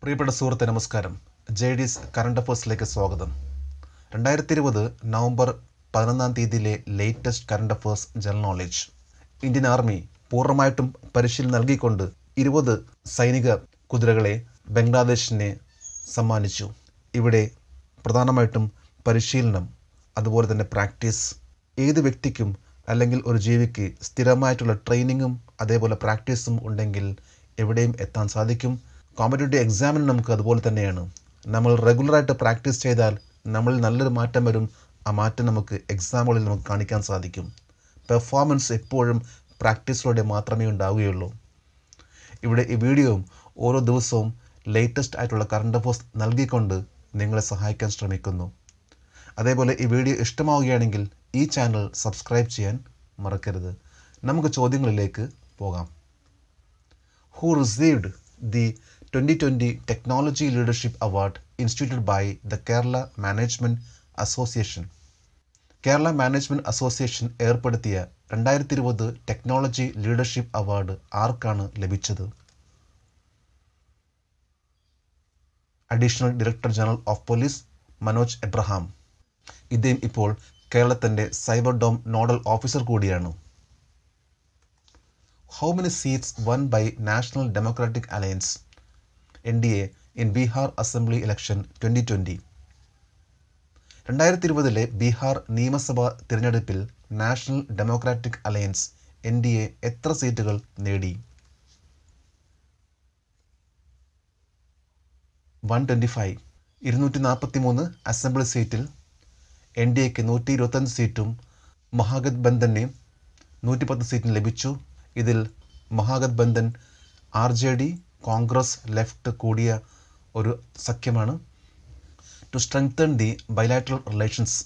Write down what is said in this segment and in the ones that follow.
പ്രിയപ്പെട്ട സുഹൃത്തെ നമസ്കാരം. JD's കറണ്ട് അഫേഴ്സിലേക്ക് സ്വാഗതം. 2020 November 11 latest current affairs general knowledge. Indian army പൂർണ്ണമായിട്ടും പരിശീലനം നൽകിക്കൊണ്ട് 20 സൈനിക കുതിരകളെ ബംഗ്ലാദേശിനെ സമ്മാനിച്ചു. ഇവിടെ പ്രധാനമായിട്ടും പരിശീലനം, അതുപോലെ തന്നെ പ്രാക്ടീസ്, ഏത് വ്യക്തിക്കും അല്ലെങ്കിൽ ഒരു ജീവിക്ക് സ്ഥിരമായിട്ടുള്ള ട്രെയിനിങ്ങും അതേപോലെ പ്രാക്ടീസും ഉണ്ടെങ്കിൽ എവിടെയും എത്താൻ സാധിക്കും. കോമ്പറ്റേറ്റീവ് എക്സാമിന് നമുക്ക് അതുപോലെ തന്നെയാണ്. നമ്മൾ റെഗുലറായിട്ട് പ്രാക്ടീസ് ചെയ്താൽ നമ്മളിൽ നല്ലൊരു മാറ്റം വരും. ആ മാറ്റം നമുക്ക് എക്സാമുകളിൽ നമുക്ക് കാണിക്കാൻ സാധിക്കും. പെർഫോമൻസ് എപ്പോഴും പ്രാക്ടീസിലൂടെ മാത്രമേ ഉണ്ടാവുകയുള്ളൂ. ഇവിടെ ഈ വീഡിയോയും ഓരോ ദിവസവും ലേറ്റസ്റ്റ് ആയിട്ടുള്ള കറണ്ട് അഫേഴ്സ് നൽകിക്കൊണ്ട് നിങ്ങളെ സഹായിക്കാൻ ശ്രമിക്കുന്നു. അതേപോലെ ഈ വീഡിയോ ഇഷ്ടമാവുകയാണെങ്കിൽ ഈ ചാനൽ സബ്സ്ക്രൈബ് ചെയ്യാൻ മറക്കരുത്. നമുക്ക് ചോദ്യങ്ങളിലേക്ക് പോകാം. Who received the 2020 Technology Leadership Award instituted by the Kerala Management Association? Kerala management association ഏർപ്പെടുത്തിയ 2020 ടെക്നോളജി ലീഡർഷിപ്പ് അവാർഡ് ആർക്കാണ് ലഭിച്ചത്? Additional director general of police Manoj Abraham. ഇദ്ദേഹം ഇപ്പോൾ കേരളത്തിൻ്റെ സൈബർ ഡോം നോഡൽ ഓഫീസർ കൂടിയാണ്. How many seats won by National Democratic Alliance (NDA) in Bihar Assembly Election 2020? 2020 Bihar നിയമസഭാ തിരഞ്ഞെടുപ്പിൽ national democratic alliance NDA എത്ര സീറ്റുകൾ നേടി? 125. 243 അസംബ്ലി സീറ്റിൽ NDAക്ക് 125 സീറ്റും മഹാഗത്ബന്ധന് 110 സീറ്റും ലഭിച്ചു. ഇതിൽ മഹാഗത്ബന്ധൻ RJD, കോൺഗ്രസ്, ലെഫ്റ്റ് കൂടിയ ഒരു സഖ്യമാണ്. To strengthen the bilateral relations,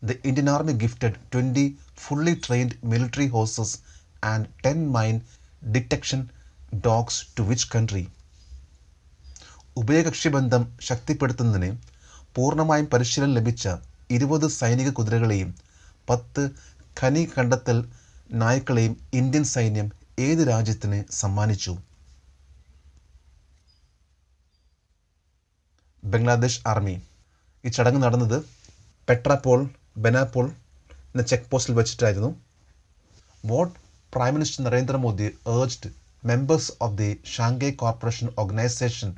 the Indian army gifted 20 fully trained military horses and 10 mine detection dogs to which country? ഉഭയകക്ഷി ബന്ധം ശക്തിപ്പെടുത്തുന്നതിന് പൂർണ്ണമായും പരിശീലനം ലഭിച്ച 20 സൈനിക കുതിരകളെയും 10 ഖനി കണ്ടെത്തൽ നായ്ക്കളെയും ഇന്ത്യൻ സൈന്യം ഏത് രാജ്യത്തിന് സമ്മാനിച്ചു? ബംഗ്ലാദേശ് ആർമി. ഈ ചടങ്ങ് നടന്നത് പെട്രാപോൾ ബെനാപോൾ എന്ന ചെക്ക് പോസ്റ്റിൽ വെച്ചിട്ടായിരുന്നു. What prime minister Narendra Modi urged members of the Shanghai Cooperation Organization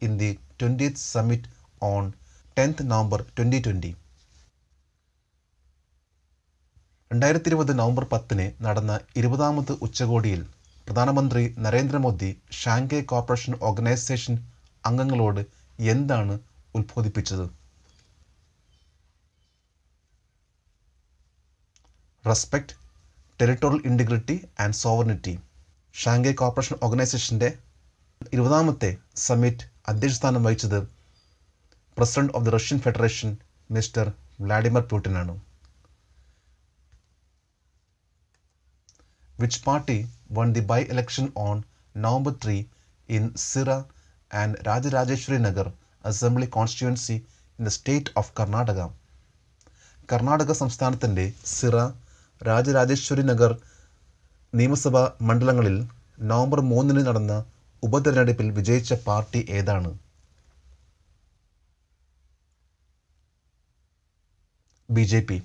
in the 20th summit on 10th November 2020? 2020 November 10 നടന്ന 20ാമത് ഉച്ചകോടിയിൽ പ്രധാനമന്ത്രി നരേന്ദ്രമോദി ഷാങ്ഹായ് കോർപ്പറേഷൻ ഓർഗനൈസേഷൻ അംഗങ്ങളോട് എന്താണ് ഉദ്ബോധിപ്പിച്ചത്? Respect territorial integrity and sovereignty. Shanghai corporation ഓർഗനൈസേഷൻ്റെ 20ാമത്തെ സമ്മിറ്റ് അധ്യക്ഷസ്ഥാനം വഹിച്ചത് president of the Russian Federation mister Vladimir പുടിനാണ്. Which party won the by-election on November 3 in Sira and Rajarajeshwari Nagar Assembly constituency in the state of Karnataka? Karnataka സംസ്ഥാനത്തിൻ്റെ സിറ, രാജരാജേശ്വരി നഗർ നിയമസഭാ മണ്ഡലങ്ങളിൽ November 3 നടന്ന ഉപതെരഞ്ഞെടുപ്പിൽ വിജയിച്ച പാർട്ടി ഏതാണ്? BJP.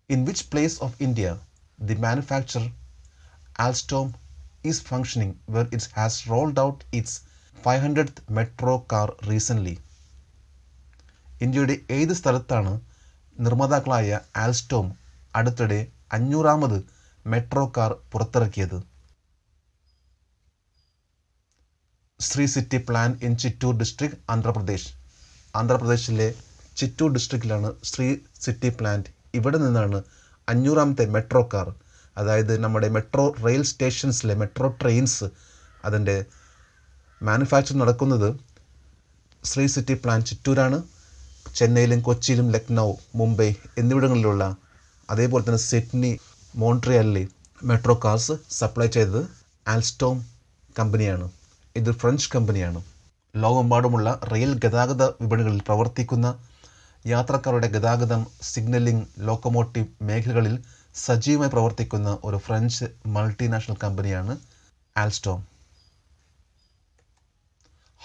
In which place of India the manufacturer Alstom is functioning where it has rolled out its 500th metro car recently? ഇന്ത്യയുടെ ഏത് സ്ഥലത്താണ് നിർമ്മാതാക്കളായ ആൽസ്റ്റോം അടുത്തിടെ 500ാമത് മെട്രോ കാർ പുറത്തിറക്കിയത്? Shri city plan in Chittur district, Andhra Pradesh. ആന്ധ്രാപ്രദേശിലെ ചിറ്റൂർ ഡിസ്ട്രിക്റ്റിലാണ് ശ്രീ സിറ്റി പ്ലാന്റ്. ഇവിടെ നിന്നാണ് 500ാമത്തെ മെട്രോ കാർ, അതായത് നമ്മുടെ മെട്രോ റെയിൽ സ്റ്റേഷൻസിലെ മെട്രോ ട്രെയിൻസ് അതിൻ്റെ മാനുഫാക്ചർ നടക്കുന്നത് ശ്രീ സിറ്റി പ്ലാൻ ചിറ്റൂരാണ്. ചെന്നൈയിലും കൊച്ചിയിലും ലക്നൗ, മുംബൈ എന്നിവിടങ്ങളിലുള്ള അതേപോലെ തന്നെ സിഡ്നി, മോൺട്രിയലിലെ മെട്രോ കാർസ് സപ്ലൈ ചെയ്തത് ആൽസ്റ്റോം കമ്പനിയാണ്. ഇത് ഫ്രഞ്ച് കമ്പനിയാണ്. ലോകമെമ്പാടുമുള്ള റെയിൽ ഗതാഗത വിപണികളിൽ പ്രവർത്തിക്കുന്ന യാത്രക്കാരുടെ ഗതാഗതം, സിഗ്നലിംഗ്, ലോക്കോമോട്ടീവ് മേഖലകളിൽ സജീവമായി പ്രവർത്തിക്കുന്ന ഒരു ഫ്രഞ്ച് മൾട്ടിനാഷണൽ കമ്പനിയാണ് ആൽസ്റ്റോം.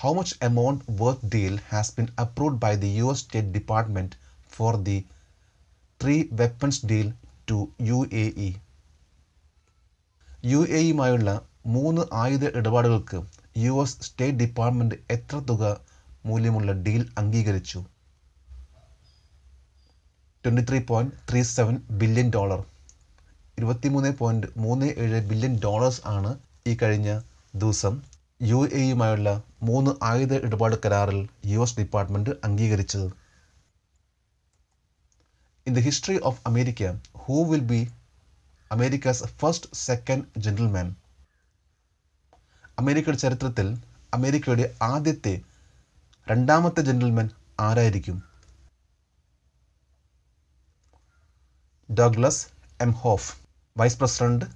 How much amount worth deal has been approved by the US State Department for the 3 weapons deal to UAE? UAEയുമായുള്ള 3 ആയുധ ഇടപാടുകൾക്ക് US സ്റ്റേറ്റ് ഡിപ്പാർട്ട്മെന്റ് എത്ര തുക മൂല്യമുള്ള ഡീൽ അംഗീകരിച്ചു? $23.37 ബില്യൺ. 23.37 ബില്യൺ ഡോളേഴ്സ് ആണ് ഈ കഴിഞ്ഞ ദിവസം UAEയുമായുള്ള 3 ആയുധ ഇടപാട് കരാറിൽ US ഡിപ്പാർട്ട്മെന്റ് അംഗീകരിച്ചത്. In the history of America, who will be America's first second gentleman? അമേരിക്കയുടെ ചരിത്രത്തിൽ അമേരിക്കയുടെ ആദ്യത്തെ രണ്ടാമത്തെ ജെന്റിൽമാൻ ആരായിരിക്കും? Douglas Emhoff. Vice president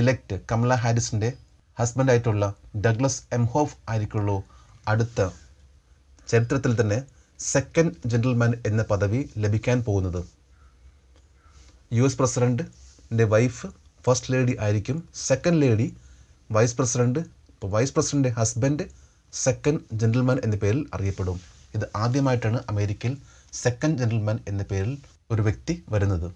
elect Kamala ഹാരിസിൻ്റെ ഹസ്ബൻഡായിട്ടുള്ള ഡഗ്ലസ് എം ഹോഫ് ആയിരിക്കുള്ളൂ അടുത്ത ചരിത്രത്തിൽ തന്നെ സെക്കൻഡ് ജെന്റിൽമാൻ എന്ന പദവി ലഭിക്കാൻ പോകുന്നത്. US പ്രസിഡന്റിൻ്റെ വൈഫ് ഫസ്റ്റ് ലേഡി ആയിരിക്കും. Second lady vice president. ഇപ്പോൾ vice president husband second gentleman എന്ന പേരിൽ അറിയപ്പെടും. ഇത് ആദ്യമായിട്ടാണ് അമേരിക്കയിൽ സെക്കൻഡ് ജെന്റിൽമാൻ എന്ന പേരിൽ ഒരു വ്യക്തി വരുന്നത്.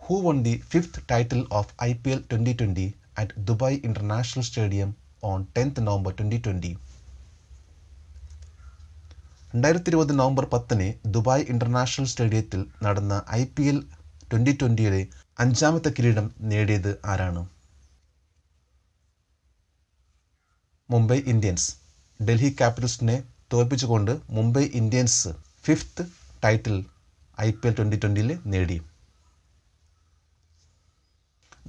Who won the 5th title of IPL 2020 at Dubai International Stadium on 10th November 2020? 2020 November 10 Dubai international സ്റ്റേഡിയത്തിൽ നടന്ന IPL 2020യുടെ 5ാമത്തെ കിരീടം നേടിയത് ആരാണ്? മുംബൈ ഇന്ത്യൻസ്. ഡൽഹി ക്യാപിറ്റൽസിനെ തോൽപ്പിച്ചുകൊണ്ട് Mumbai Indians 5th title IPL 2020ൽ നേടി.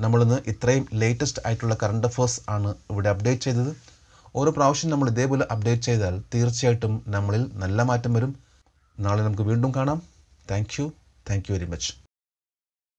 നമ്മളിന്ന് ഇത്രയും ലേറ്റസ്റ്റ് ആയിട്ടുള്ള കറണ്ട് അഫേഴ്സ് ആണ് ഇവിടെ അപ്ഡേറ്റ് ചെയ്തത്. ഓരോ പ്രാവശ്യം നമ്മൾ ഇതേപോലെ അപ്ഡേറ്റ് ചെയ്താൽ തീർച്ചയായിട്ടും നമ്മളിൽ നല്ല മാറ്റം വരും. നാളെ നമുക്ക് വീണ്ടും കാണാം. Thank you very much.